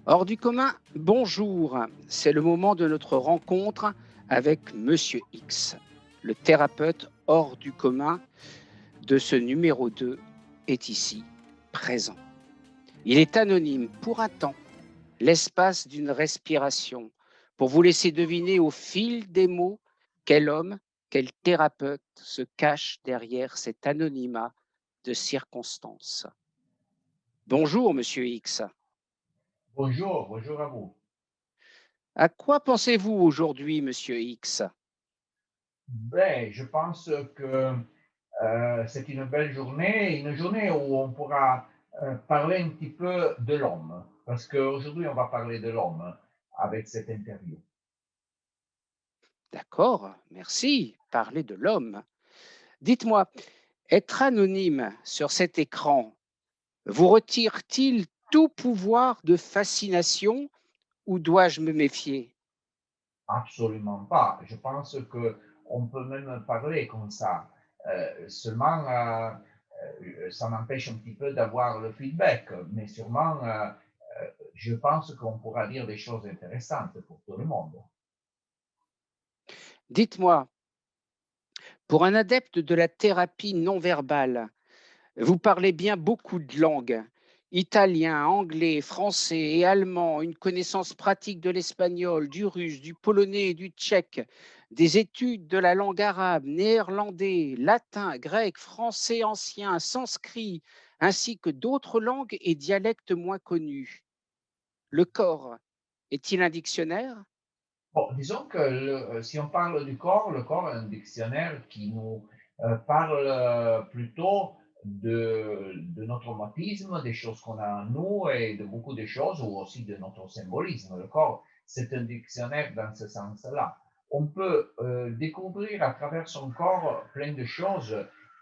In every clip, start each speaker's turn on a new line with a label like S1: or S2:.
S1: Hors du commun, bonjour. C'est le moment de notre rencontre avec Monsieur X. Le thérapeute hors du commun de ce numéro 2 est ici, présent. Il est anonyme pour un temps, l'espace d'une respiration, pour vous laisser deviner au fil des mots quel homme, quel thérapeute se cache derrière cet anonymat de circonstance. Bonjour, Monsieur X.
S2: Bonjour, bonjour à vous.
S1: À quoi pensez-vous aujourd'hui, Monsieur X?
S2: Ben, je pense que c'est une journée où on pourra parler un petit peu de l'homme, parce qu'aujourd'hui on va parler de l'homme avec cette interview.
S1: D'accord, merci. Parler de l'homme. Dites-moi, être anonyme sur cet écran vous retire-t-il tout pouvoir de fascination ou dois-je me méfier?
S2: Absolument pas. Je pense que on peut même parler comme ça. Seulement, ça m'empêche un petit peu d'avoir le feedback, mais sûrement, je pense qu'on pourra dire des choses intéressantes pour tout le monde.
S1: Dites-moi, pour un adepte de la thérapie non verbale, vous parlez bien beaucoup de langues. Italien, anglais, français et allemand, une connaissance pratique de l'espagnol, du russe, du polonais et du tchèque, des études de la langue arabe, néerlandais, latin, grec, français ancien, sanskrit, ainsi que d'autres langues et dialectes moins connus. Le corps est-il un dictionnaire?
S2: Bon, disons que si on parle du corps, le corps est un dictionnaire qui nous parle plutôt de notre traumatisme, des choses qu'on a en nous et de beaucoup de choses, ou aussi de notre symbolisme. Le corps, c'est un dictionnaire dans ce sens-là. On peut découvrir à travers son corps plein de choses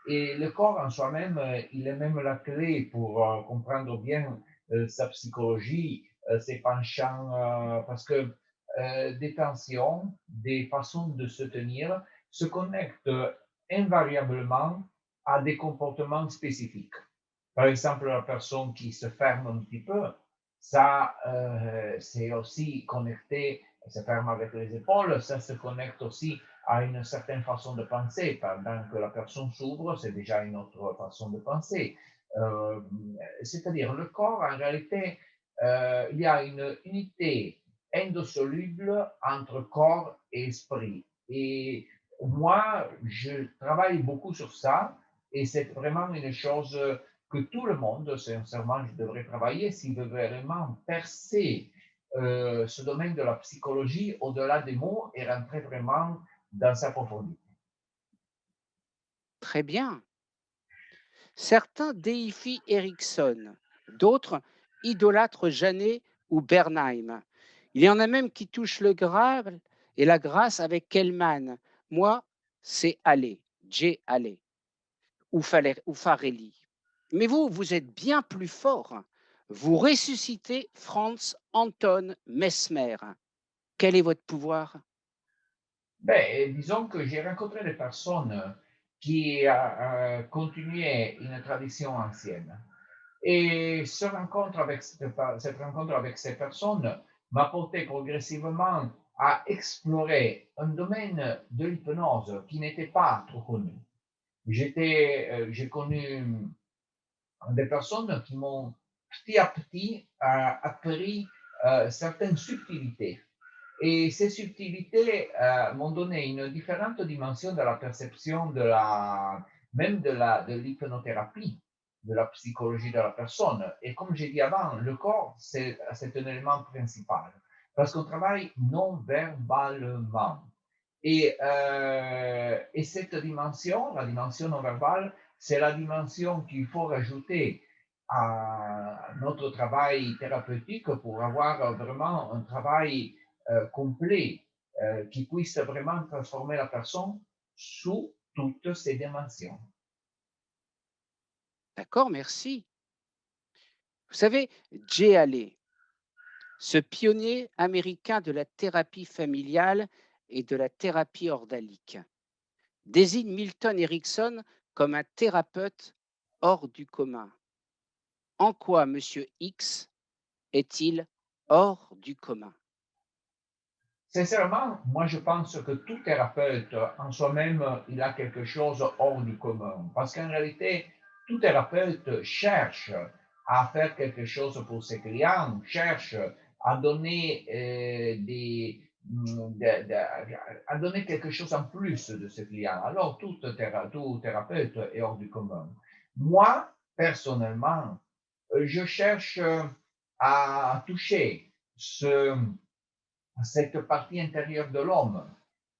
S2: et le corps en soi-même, il est même la clé pour comprendre bien sa psychologie, ses penchants, parce que des tensions, des façons de se tenir, se connectent invariablement à des comportements spécifiques. Par exemple, la personne qui se ferme un petit peu, ça, c'est aussi connecté, se ferme avec les épaules, ça se connecte aussi à une certaine façon de penser. Pendant que la personne s'ouvre, c'est déjà une autre façon de penser. Euh, C'est-à-dire, le corps, en réalité, il y a une unité indissoluble entre corps et esprit. Et moi, je travaille beaucoup sur ça et c'est vraiment une chose que tout le monde, sincèrement, je devrais travailler s'il veut vraiment percer ce domaine de la psychologie au-delà des mots et rentrer vraiment dans sa profondeur.
S1: Très bien. Certains déifient Erickson, d'autres idolâtrent Janet ou Bernheim. Il y en a même qui touchent le Graal et la grâce avec Kellman. Moi, c'est Allais, J. Allais, ou Farelli. Mais vous, vous êtes bien plus fort. Vous ressuscitez Franz Anton Mesmer. Quel est votre pouvoir?
S2: Ben, disons que j'ai rencontré des personnes qui continuaient une tradition ancienne. Et cette rencontre avec ces personnes m'a porté progressivement à explorer un domaine de l'hypnose qui n'était pas trop connu. J'ai connu des personnes qui m'ont petit à petit appris certaines subtilités. Et ces subtilités m'ont donné une différente dimension de la perception même de l'hypnothérapie, de la psychologie de la personne. Et comme j'ai dit avant, le corps, c'est un élément principal parce qu'on travaille non verbalement. Et cette dimension, la dimension non verbale, c'est la dimension qu'il faut rajouter à notre travail thérapeutique pour avoir vraiment un travail complet qui puisse vraiment transformer la personne sous toutes ses dimensions.
S1: D'accord, merci. Vous savez, J. Allais, ce pionnier américain de la thérapie familiale et de la thérapie ordalique désigne Milton Erickson comme un thérapeute hors du commun. En quoi Monsieur X est-il hors du commun?
S2: Sincèrement, moi je pense que tout thérapeute en soi-même, il a quelque chose hors du commun. Parce qu'en réalité, tout thérapeute cherche à faire quelque chose pour ses clients, cherche à donner à donner quelque chose en plus de ses clients. Alors tout thérapeute est hors du commun. Moi, personnellement, je cherche à toucher cette partie intérieure de l'homme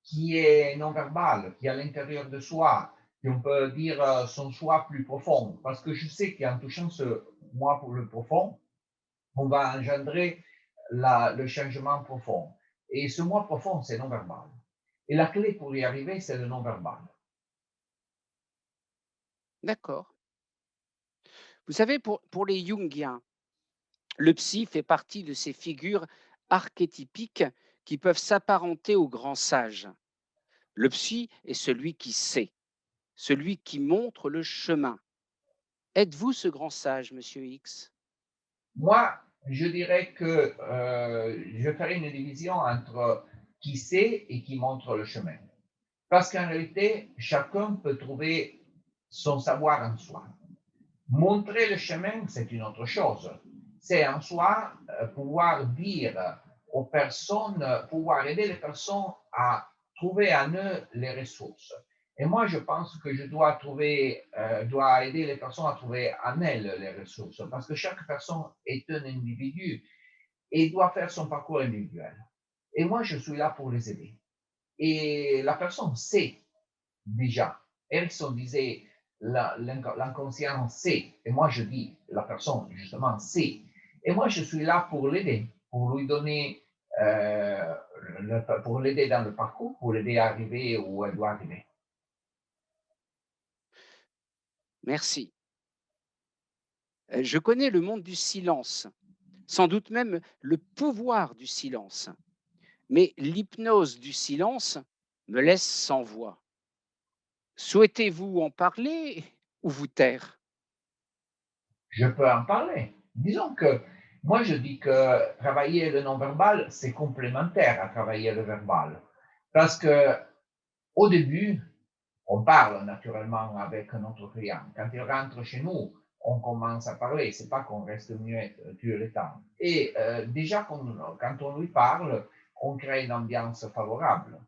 S2: qui est non verbale, qui est à l'intérieur de soi, qui on peut dire son soi plus profond. Parce que je sais qu'en touchant ce moi pour le profond, on va engendrer le changement profond. Et ce moi profond, c'est non verbal. Et la clé pour y arriver, c'est le non verbal.
S1: D'accord. Vous savez, pour les Jungiens, le psy fait partie de ces figures archétypiques qui peuvent s'apparenter aux grands sages. Le psy est celui qui sait, celui qui montre le chemin. Êtes-vous ce grand sage, Monsieur X?
S2: Moi, je dirais que je ferai une division entre qui sait et qui montre le chemin. Parce qu'en réalité, chacun peut trouver son savoir en soi. Montrer le chemin, c'est une autre chose. C'est en soi pouvoir dire aux personnes, pouvoir aider les personnes à trouver en eux les ressources. Et moi, je pense que je dois aider les personnes à trouver en elles les ressources, parce que chaque personne est un individu et doit faire son parcours individuel. Et moi, je suis là pour les aider. Et la personne sait déjà. Erickson disait l'inconscient sait, et moi je dis la personne justement sait. Et moi je suis là pour l'aider, pour lui donner, pour l'aider dans le parcours, pour l'aider à arriver où elle doit arriver.
S1: Merci. Je connais le monde du silence, sans doute même le pouvoir du silence, mais l'hypnose du silence me laisse sans voix. Souhaitez-vous en parler ou vous taire?
S2: Je peux en parler. Disons que moi je dis que travailler le non-verbal, c'est complémentaire à travailler le verbal. Parce que au début, on parle naturellement avec notre client. Quand il rentre chez nous, on commence à parler. C'est pas qu'on reste muet tout le temps. Et déjà, quand on lui parle, on crée une ambiance favorable.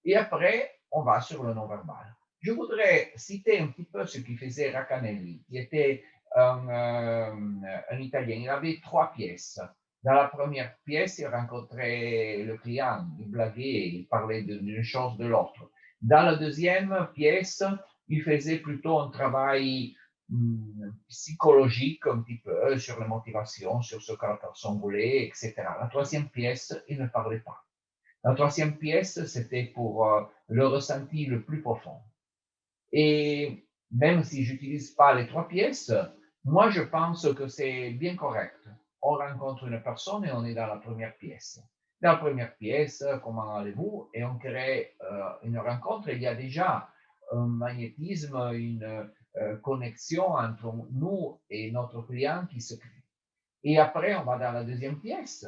S2: Et après, on va sur le non-verbal. Je voudrais citer un petit peu ce qui faisait Racanelli, qui était un Italien. Il avait trois pièces. Dans la première pièce, il rencontrait le client, il blaguait, il parlait d'une chose de l'autre. Dans la deuxième pièce, il faisait plutôt un travail psychologique un petit peu sur les motivations, sur ce que la personne voulait, etc. La troisième pièce, il ne parlait pas. La troisième pièce, c'était pour le ressenti le plus profond. Et même si j'utilise pas les trois pièces, moi, je pense que c'est bien correct. On rencontre une personne et on est dans la première pièce. Dans la première pièce, comment allez-vous? Et on crée une rencontre. Il y a déjà un magnétisme, une connexion entre nous et notre client qui se crée. Et après, on va dans la deuxième pièce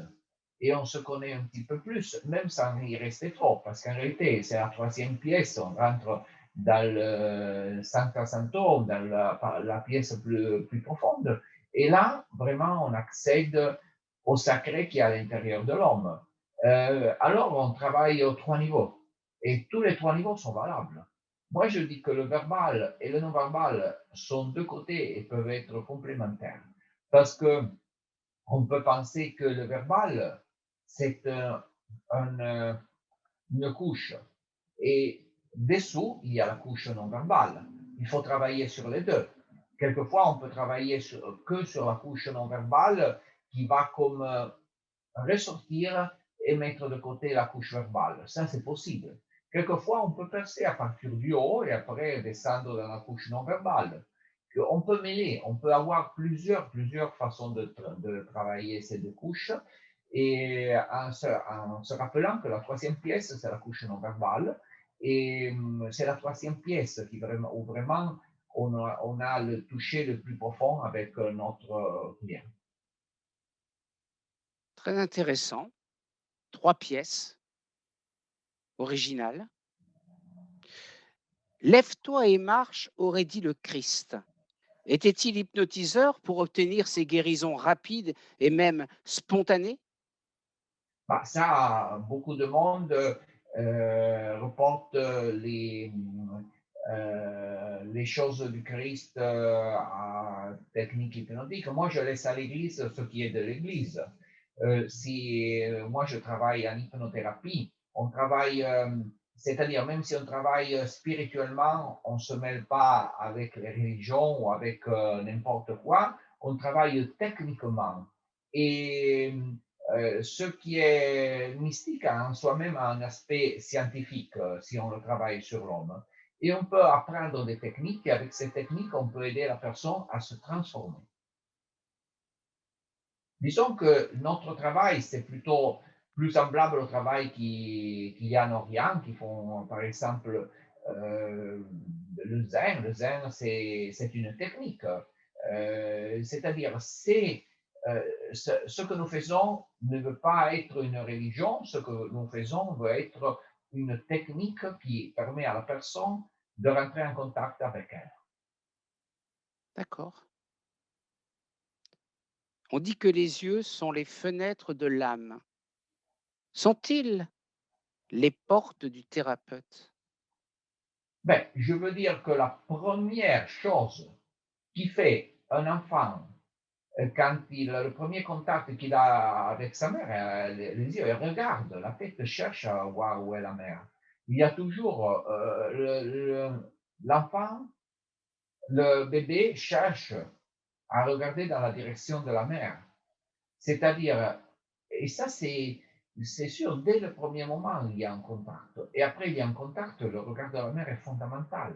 S2: et on se connaît un petit peu plus, même sans y rester trop, parce qu'en réalité, c'est la troisième pièce, on rentre dans le Sancta Sanctorum, dans la pièce plus profonde, et là, vraiment, on accède au sacré qui est à l'intérieur de l'homme. Alors, on travaille aux trois niveaux, et tous les trois niveaux sont valables. Moi, je dis que le verbal et le non-verbal sont deux côtés et peuvent être complémentaires, parce que on peut penser que le verbal, c'est une couche. Et dessous, il y a la couche non verbale. Il faut travailler sur les deux. Quelquefois, on peut travailler que sur la couche non verbale qui va comme ressortir et mettre de côté la couche verbale. Ça, c'est possible. Quelquefois, on peut percer à partir du haut et après descendre dans la couche non verbale. On peut mêler, on peut avoir plusieurs façons de travailler ces deux couches. Et en se rappelant que la troisième pièce, c'est la couche non verbale, et c'est la troisième pièce où vraiment on a le toucher le plus profond avec notre client.
S1: Très intéressant. 3 pièces originales. Lève-toi et marche, aurait dit le Christ. Était-il hypnotiseur pour obtenir ces guérisons rapides et même spontanées?
S2: Bah, ça, beaucoup de monde reporte les choses du Christ à technique hypnotique. Moi, je laisse à l'Église ce qui est de l'Église. Si moi, je travaille en hypnothérapie, on travaille, c'est-à-dire même si on travaille spirituellement, on ne se mêle pas avec les religions ou avec n'importe quoi, on travaille techniquement. Et ce qui est mystique a en soi-même un aspect scientifique si on le travaille sur l'homme. Et on peut apprendre des techniques et avec ces techniques, on peut aider la personne à se transformer. Disons que notre travail, c'est plutôt plus semblable au travail qu'il y a en Orient, qui font par exemple le zen. Le zen, c'est une technique. C'est-à-dire, ce que nous faisons ne veut pas être une religion, ce que nous faisons veut être une technique qui permet à la personne de rentrer en contact avec elle.
S1: D'accord. On dit que les yeux sont les fenêtres de l'âme. Sont-ils les portes du thérapeute?
S2: Ben, je veux dire que la première chose qui fait un enfant quand le premier contact qu'il a avec sa mère, les yeux, il regarde, la tête cherche à voir où est la mère. Il y a toujours l'enfant, le bébé cherche à regarder dans la direction de la mère. C'est-à-dire, et ça c'est sûr, dès le premier moment, il y a un contact. Et après, il y a un contact, le regard de la mère est fondamental.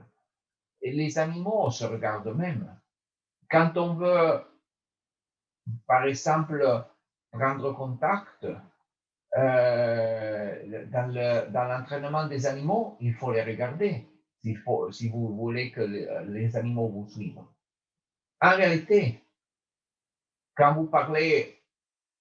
S2: Et les animaux se regardent même. Quand on veut, par exemple, prendre contact, dans l'entraînement des animaux, il faut les regarder si vous voulez que les animaux vous suivent. En réalité, quand vous parlez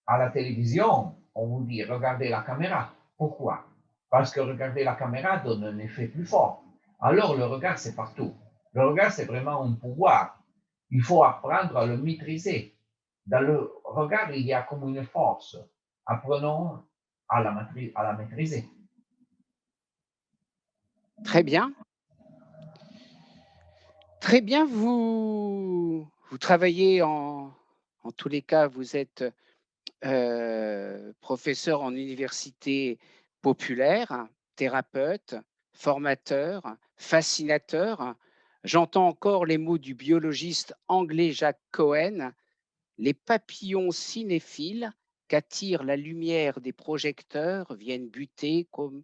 S2: à la télévision, on vous dit regardez la caméra. Pourquoi? Parce que regarder la caméra donne un effet plus fort. Alors le regard, c'est partout. Le regard, c'est vraiment un pouvoir. Il faut apprendre à le maîtriser. Dans le regard, il y a comme une force. Apprenons à la maîtriser.
S1: Très bien. Très bien, vous travaillez en tous les cas, vous êtes, professeur en université populaire, thérapeute, formateur, fascinateur. J'entends encore les mots du biologiste anglais Jacques Cohen: «Les papillons cinéphiles qu'attire la lumière des projecteurs viennent buter comme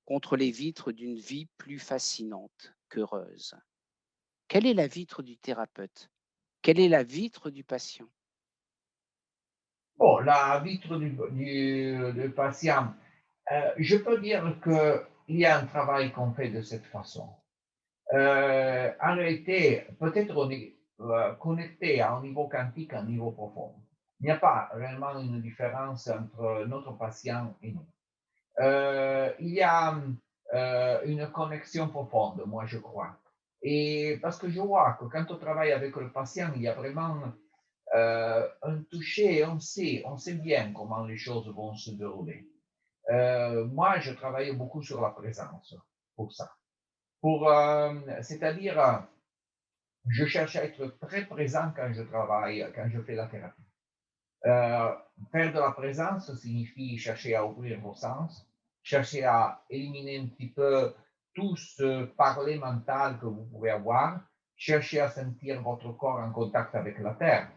S1: contre les vitres d'une vie plus fascinante qu'heureuse». Quelle est la vitre du thérapeute? Quelle est la vitre du patient?
S2: Bon, la vitre du patient, je peux dire qu'il y a un travail qu'on fait de cette façon. En réalité, peut-être on est connecté à un niveau quantique, à un niveau profond. Il n'y a pas réellement une différence entre notre patient et nous. Il y a une connexion profonde, moi je crois. Et parce que je vois que quand on travaille avec le patient, il y a vraiment un toucher, on sait bien comment les choses vont se dérouler. Moi, je travaille beaucoup sur la présence pour ça. C'est-à-dire, je cherche à être très présent quand je travaille, quand je fais la thérapie. Euh, Faire de la présence signifie chercher à ouvrir vos sens, chercher à éliminer un petit peu tout ce parler mental que vous pouvez avoir, chercher à sentir votre corps en contact avec la terre.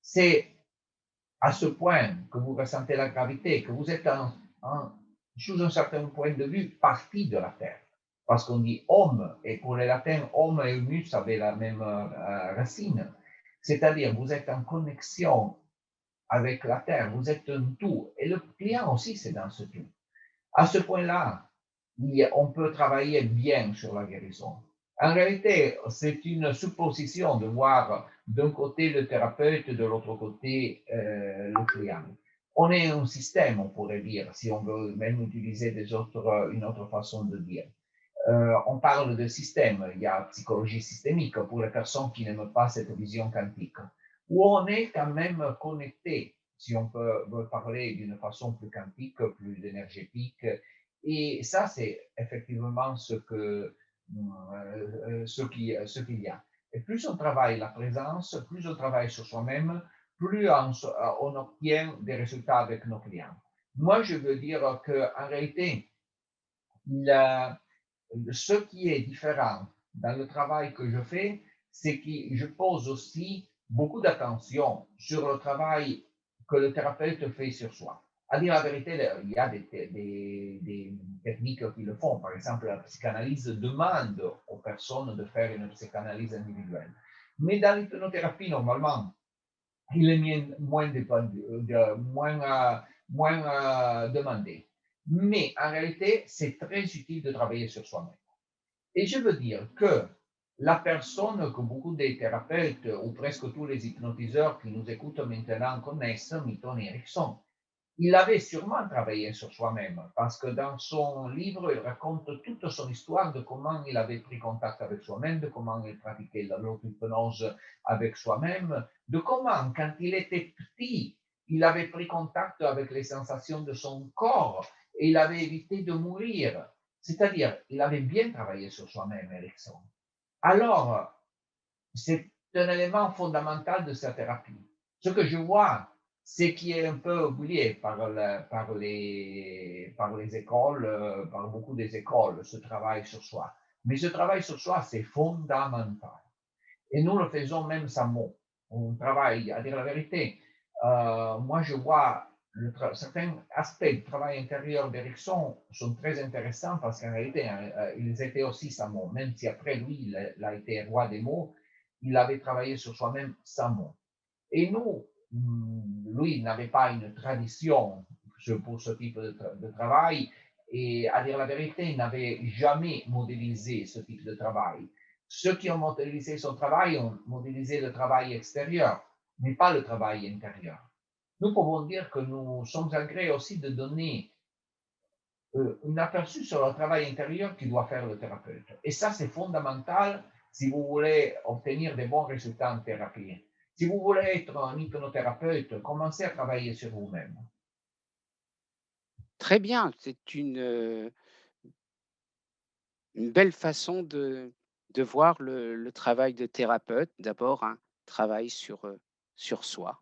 S2: C'est à ce point que vous ressentez la gravité, que vous êtes sous un certain point de vue partie de la terre. Parce qu'on dit homme, et pour les latins, homme et humus avaient la même racine. C'est-à-dire, vous êtes en connexion avec la terre, vous êtes un tout. Et le client aussi, c'est dans ce tout. À ce point-là, on peut travailler bien sur la guérison. En réalité, c'est une supposition de voir d'un côté le thérapeute, de l'autre côté le client. On est un système, on pourrait dire, si on veut même utiliser une autre façon de dire. On parle de système, il y a psychologie systémique pour les personnes qui n'aiment pas cette vision quantique, où on est quand même connecté, si on peut parler d'une façon plus quantique, plus énergétique. Et ça, c'est effectivement ce qu'il y a. Et plus on travaille la présence, plus on travaille sur soi-même, plus on obtient des résultats avec nos clients. Moi, je veux dire qu'en réalité, ce qui est différent dans le travail que je fais, c'est que je pose aussi beaucoup d'attention sur le travail que le thérapeute fait sur soi. À dire la vérité, il y a des techniques qui le font. Par exemple, la psychanalyse demande aux personnes de faire une psychanalyse individuelle. Mais dans l'hypnothérapie, normalement, il est moins demandé. Mais en réalité, c'est très utile de travailler sur soi-même. Et je veux dire que la personne que beaucoup des thérapeutes ou presque tous les hypnotiseurs qui nous écoutent maintenant connaissent, Milton Erickson, il avait sûrement travaillé sur soi-même parce que dans son livre, il raconte toute son histoire de comment il avait pris contact avec soi-même, de comment il pratiquait l'auto-hypnose avec soi-même, de comment, quand il était petit, il avait pris contact avec les sensations de son corps et il avait évité de mourir. C'est-à-dire, il avait bien travaillé sur soi-même, Erickson. Alors, c'est un élément fondamental de sa thérapie. Ce que je vois, c'est qui est un peu oublié par les écoles, par beaucoup des écoles, ce travail sur soi. Mais ce travail sur soi, c'est fondamental. Et nous le faisons même sans mots. On travaille, à dire la vérité. Moi, je vois certains aspects du travail intérieur d'Erickson sont très intéressants parce qu'en réalité, ils étaient aussi sans mots. Même si après lui, il a été roi des mots, il avait travaillé sur soi-même sans mots. Et nous, lui, n'avait pas une tradition pour ce type de travail. Et à dire la vérité, il n'avait jamais modélisé ce type de travail. Ceux qui ont modélisé son travail ont modélisé le travail extérieur, mais pas le travail intérieur. Nous pouvons dire que nous sommes agrés aussi de donner un aperçu sur le travail intérieur qui doit faire le thérapeute. Et ça, c'est fondamental si vous voulez obtenir de bons résultats en thérapie. Si vous voulez être un hypnothérapeute, commencez à travailler sur vous-même.
S1: Très bien, c'est une belle façon de voir le travail de thérapeute. D'abord, un travail sur soi.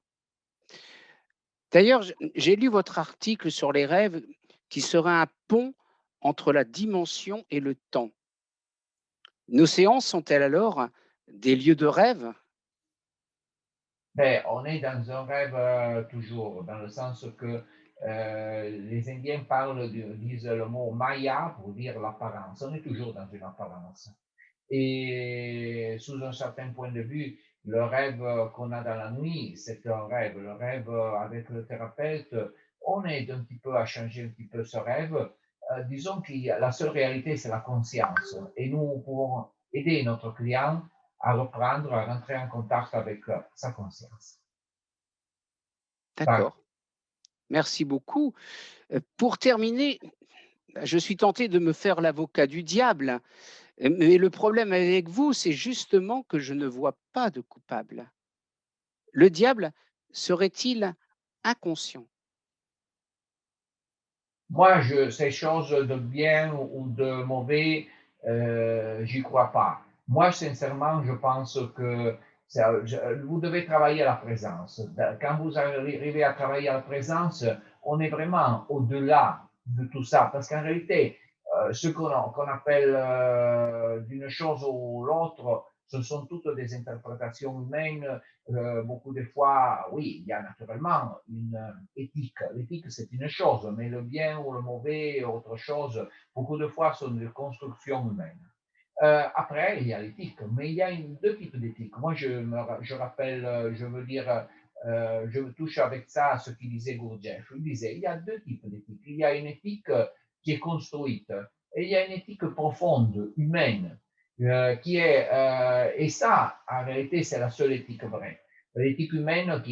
S1: D'ailleurs, j'ai lu votre article sur les rêves qui serait un pont entre la dimension et le temps. Nos séances sont-elles alors des lieux de rêve?
S2: Ben, on est dans un rêve toujours, dans le sens que les Indiens disent le mot Maya pour dire l'apparence. On est toujours dans une apparence. Et sous un certain point de vue, le rêve qu'on a dans la nuit, c'est un rêve. Le rêve avec le thérapeute, on aide un petit peu à changer un petit peu ce rêve. Disons que la seule réalité, c'est la conscience. Et nous pouvons aider notre client à reprendre, à rentrer en contact avec sa conscience. Par-
S1: D'accord, merci beaucoup. Pour terminer, je suis tenté de me faire l'avocat du diable, mais le problème avec vous, c'est justement que je ne vois pas de coupable. Le diable serait-il inconscient?
S2: Moi, ces choses de bien ou de mauvais, j'y crois pas. Moi, sincèrement, je pense que vous devez travailler à la présence. Quand vous arrivez à travailler à la présence, on est vraiment au-delà de tout ça. Parce qu'en réalité, ce qu'on appelle d'une chose ou l'autre, ce sont toutes des interprétations humaines. Beaucoup de fois, oui, il y a naturellement une éthique. L'éthique, c'est une chose, mais le bien ou le mauvais, autre chose, beaucoup de fois, sont des constructions humaines. Après, il y a l'éthique, mais il y a deux types d'éthique. Moi, je rappelle, je veux dire, je touche avec ça à ce qu'il disait Gurdjieff. Il disait, il y a deux types d'éthique. Il y a une éthique qui est construite et il y a une éthique profonde, humaine, et ça, en réalité, c'est la seule éthique vraie. L'éthique humaine,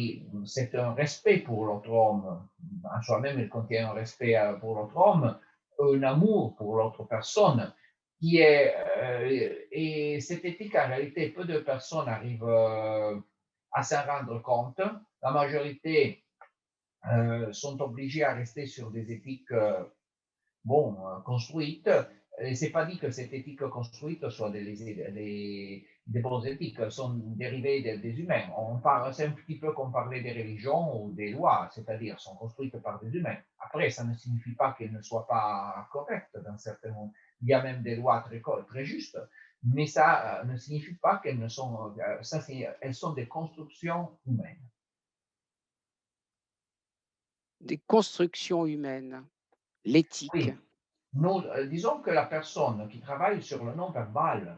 S2: c'est un respect pour l'autre homme. En soi-même, il contient un respect pour l'autre homme, un amour pour l'autre personne, et cette éthique, en réalité, peu de personnes arrivent à s'en rendre compte. La majorité sont obligés à rester sur des éthiques construites. Et c'est pas dit que cette éthique construite soit des bonnes éthiques, sont dérivées des humains. C'est un petit peu comme parler des religions ou des lois, c'est-à-dire sont construites par des humains. Après, ça ne signifie pas qu'elles ne soient pas correctes dans certains mondes. Il y a même des lois très justes, mais ça ne signifie pas qu'elles ne sont, elles sont des constructions humaines.
S1: Des constructions humaines, l'éthique.
S2: Oui. Disons que la personne qui travaille sur le non-verbal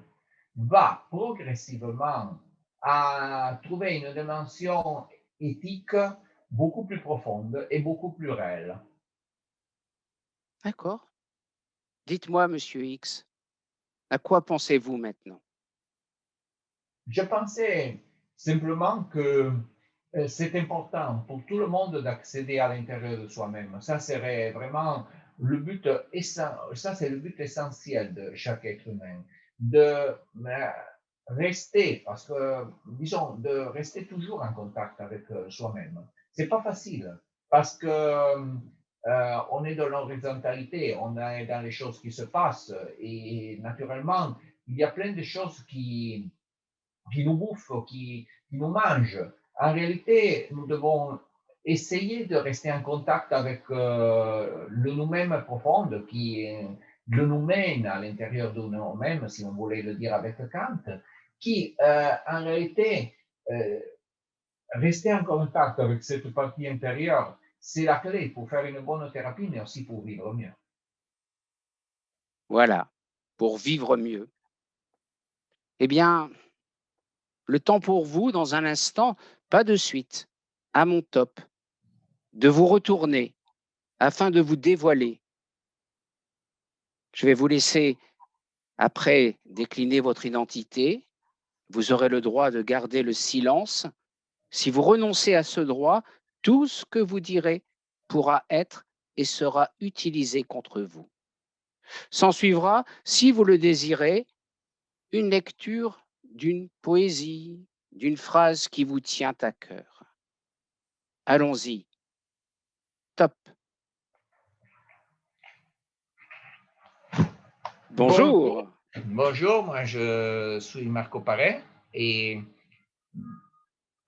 S2: va progressivement à trouver une dimension éthique beaucoup plus profonde et beaucoup plus réelle.
S1: D'accord. Dites-moi, Monsieur X, à quoi pensez-vous maintenant?
S2: Je pensais simplement que c'est important pour tout le monde d'accéder à l'intérieur de soi-même. Ça serait vraiment le but ça c'est le but essentiel de chaque être humain, de rester, parce que, disons, de rester toujours en contact avec soi-même. C'est pas facile, parce que on est dans l'horizontalité, on est dans les choses qui se passent, et naturellement, il y a plein de choses qui nous bouffent, qui nous mangent. En réalité, nous devons essayer de rester en contact avec le nous-mêmes profond, qui est le nous-mêmes à l'intérieur de nous-mêmes, si on voulait le dire avec Kant, qui en réalité, rester en contact avec cette partie intérieure, c'est la clé pour faire une bonne thérapie, mais aussi pour vivre mieux.
S1: Voilà, pour vivre mieux. Eh bien, le temps pour vous, dans un instant, pas de suite, à mon top, de vous retourner afin de vous dévoiler. Je vais vous laisser, après, décliner votre identité. Vous aurez le droit de garder le silence. Si vous renoncez à ce droit, tout ce que vous direz pourra être et sera utilisé contre vous. S'en suivra, si vous le désirez, une lecture d'une poésie, d'une phrase qui vous tient à cœur. Allons-y. Top. Bonjour.
S2: Bonjour, moi je suis Marco Paré et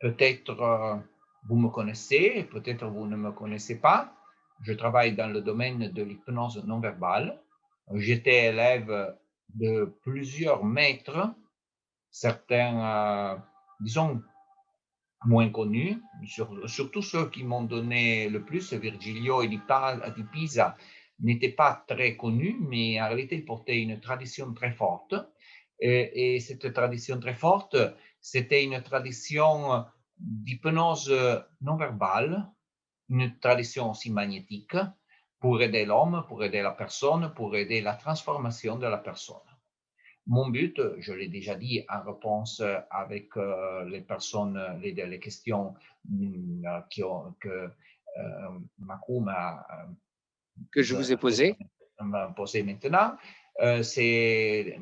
S2: peut-être vous me connaissez, peut-être vous ne me connaissez pas. Je travaille dans le domaine de l'hypnose non verbale. J'étais élève de plusieurs maîtres, certains, disons, moins connus, surtout ceux qui m'ont donné le plus, Virgilio et di Pisa, n'étaient pas très connus, mais en réalité, ils portaient une tradition très forte. Et cette tradition très forte, c'était une tradition d'hypnose non verbale, une tradition aussi magnétique pour aider l'homme, pour aider la personne, pour aider la transformation de la personne. Mon but, je l'ai déjà dit en réponse avec les personnes, les questions que Macron
S1: Que je vous ai posé.
S2: m'a posé maintenant, c'est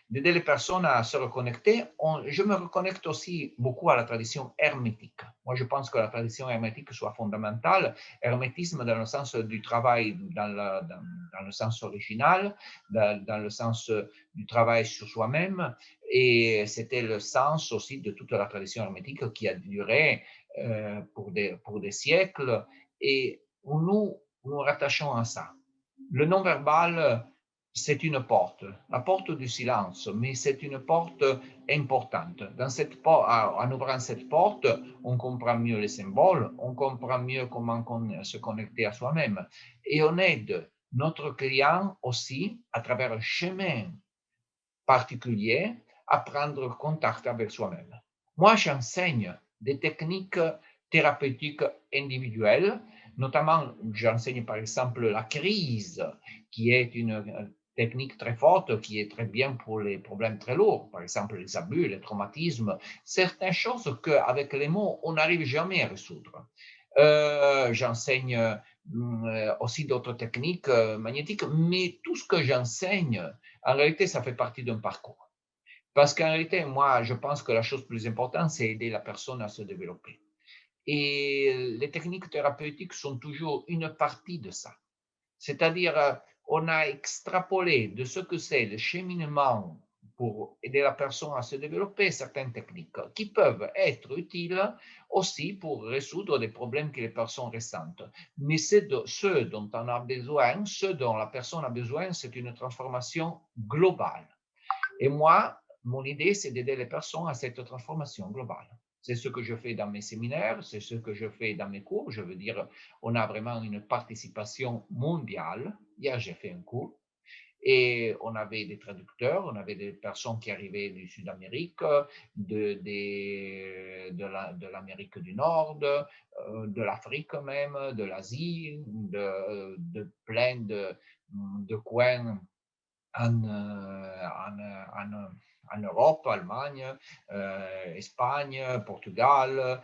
S2: d'aider les personnes à se reconnecter. Je me reconnecte aussi beaucoup à la tradition hermétique. Moi, je pense que la tradition hermétique soit fondamentale. Hermétisme dans le sens du travail, dans le sens original, dans le sens du travail sur soi-même. Et c'était le sens aussi de toute la tradition hermétique qui a duré pour des siècles. Et nous rattachons à ça. Le non-verbal, c'est une porte, la porte du silence, mais c'est une porte importante. En ouvrant cette porte, on comprend mieux les symboles, on comprend mieux comment se connecter à soi-même. Et on aide notre client aussi, à travers un chemin particulier, à prendre contact avec soi-même. Moi, j'enseigne des techniques thérapeutiques individuelles. Notamment, j'enseigne par exemple la crise, qui est une technique très forte, qui est très bien pour les problèmes très lourds, par exemple les abus, les traumatismes, certaines choses qu'avec les mots, on n'arrive jamais à résoudre. J'enseigne aussi d'autres techniques magnétiques, mais tout ce que j'enseigne, en réalité, ça fait partie d'un parcours. Parce qu'en réalité, moi, je pense que la chose plus importante, c'est aider la personne à se développer. Et les techniques thérapeutiques sont toujours une partie de ça. C'est-à-dire, on a extrapolé de ce que c'est le cheminement pour aider la personne à se développer certaines techniques qui peuvent être utiles aussi pour résoudre des problèmes que les personnes ressentent. Mais ce dont on a besoin, ce dont la personne a besoin, c'est une transformation globale. Et moi, mon idée, c'est d'aider les personnes à cette transformation globale. C'est ce que je fais dans mes séminaires, c'est ce que je fais dans mes cours. Je veux dire, on a vraiment une participation mondiale. Hier, j'ai fait un cours et on avait des traducteurs, on avait des personnes qui arrivaient du Sud-Amérique, de l'Amérique du Nord, de l'Afrique même, de l'Asie, de plein de coins en Europe, Allemagne, Espagne, Portugal,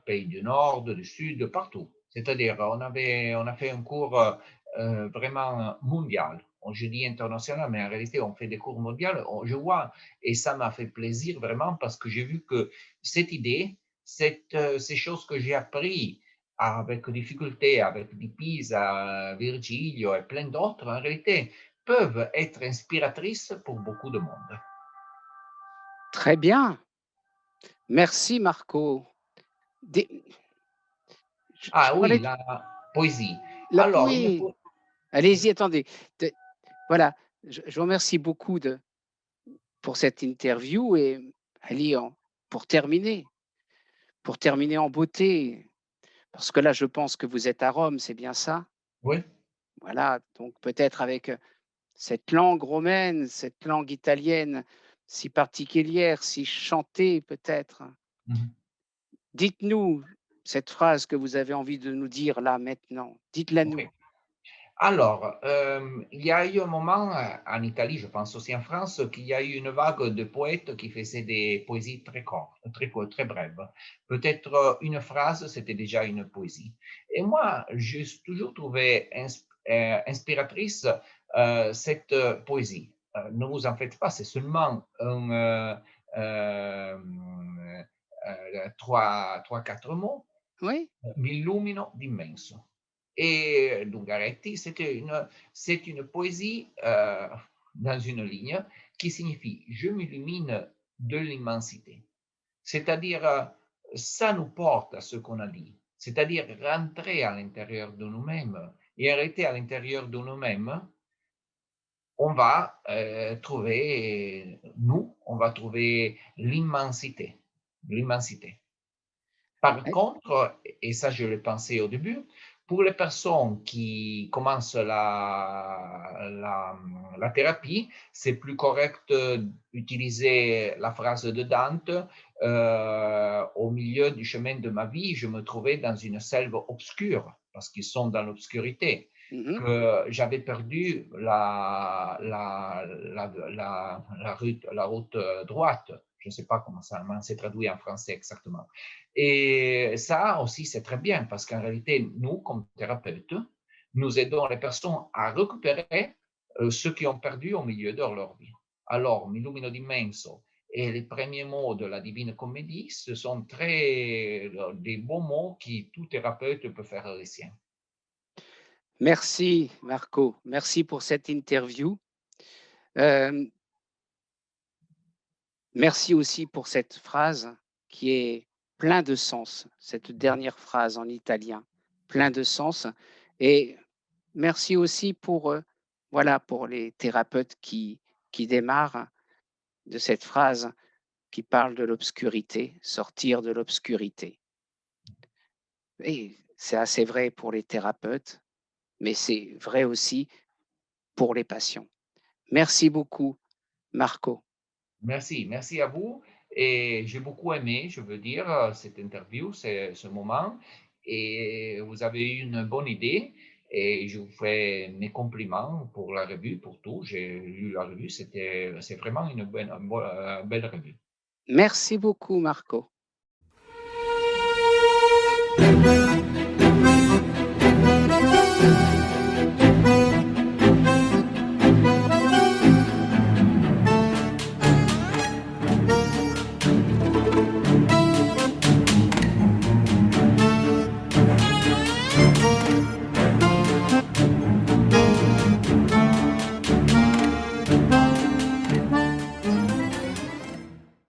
S2: pays du Nord, du Sud, partout. C'est-à-dire, on a fait un cours vraiment mondial. Je dis international, mais en réalité, on fait des cours mondiaux. Je vois, et ça m'a fait plaisir vraiment parce que j'ai vu que cette idée, ces choses que j'ai appris avec difficulté, avec Di Pisa, Virgilio et plein d'autres, en réalité, peuvent être inspiratrices pour beaucoup de monde.
S1: Très bien. Merci, Marco. Des- je
S2: Ah oui,
S1: parlais de
S2: la poésie. Alors,
S1: oui. Allez-y, attendez. De- voilà. Je vous remercie beaucoup pour cette interview et allez, pour terminer en beauté, parce que là, je pense que vous êtes à Rome, c'est bien ça?
S2: oui,
S1: Voilà. Donc peut-être avec cette langue romaine, cette langue italienne si particulière, si chantée peut-être.
S2: mhm,
S1: Dites-nous cette phrase que vous avez envie de nous dire là maintenant. Dites-la nous.
S2: ok. Alors, il y a eu un moment en Italie, je pense aussi en France, qu'il y a eu une vague de poètes qui faisaient des poésies très brèves. Peut-être une phrase, c'était déjà une poésie. Et moi, j'ai toujours trouvé inspiratrice cette poésie. Ne vous en faites pas, c'est seulement quatre mots.
S1: Oui?
S2: Mi illumino d'immenso. Et Dungaretti, c'est une poésie dans une ligne qui signifie je m'illumine de l'immensité. C'est-à-dire, ça nous porte à ce qu'on a dit, c'est-à-dire rentrer à l'intérieur de nous-mêmes et arrêter à l'intérieur de nous-mêmes, on va trouver nous, on va trouver l'immensité. L'immensité. Par
S1: Eh,
S2: contre, et ça je l'ai pensé au début, pour les personnes qui commencent la thérapie, c'est plus correct d'utiliser la phrase de Dante. Au milieu du chemin de ma vie, je me trouvais dans une selve obscure, parce qu'ils sont dans l'obscurité,
S1: mhm.
S2: que j'avais perdu la route droite. Je ne sais pas comment ça s'est traduit en français exactement. Et ça aussi, c'est très bien parce qu'en réalité, nous, comme thérapeutes, nous aidons les personnes à récupérer ce qu'ils ont perdu au milieu de leur vie. Alors, mi lumino d'immenso et les premiers mots de la Divine Comédie, ce sont des bons mots qui tout thérapeute peut faire les siens.
S1: Merci, Marco. Merci pour cette interview. Euh, merci aussi pour cette phrase qui est plein de sens, cette dernière phrase en italien, plein de sens. Et merci aussi pour, voilà, pour les thérapeutes qui démarrent de cette phrase qui parle de l'obscurité, sortir de l'obscurité. Et c'est assez vrai pour les thérapeutes, mais c'est vrai aussi pour les patients. Merci beaucoup, Marco.
S2: Merci, merci à vous Et j'ai beaucoup aimé, je veux dire, cette interview, ce moment. Et vous avez eu une bonne idée. Et je vous fais mes compliments pour la revue, pour tout. J'ai lu la revue, c'est vraiment une belle revue.
S1: Merci beaucoup, Marco.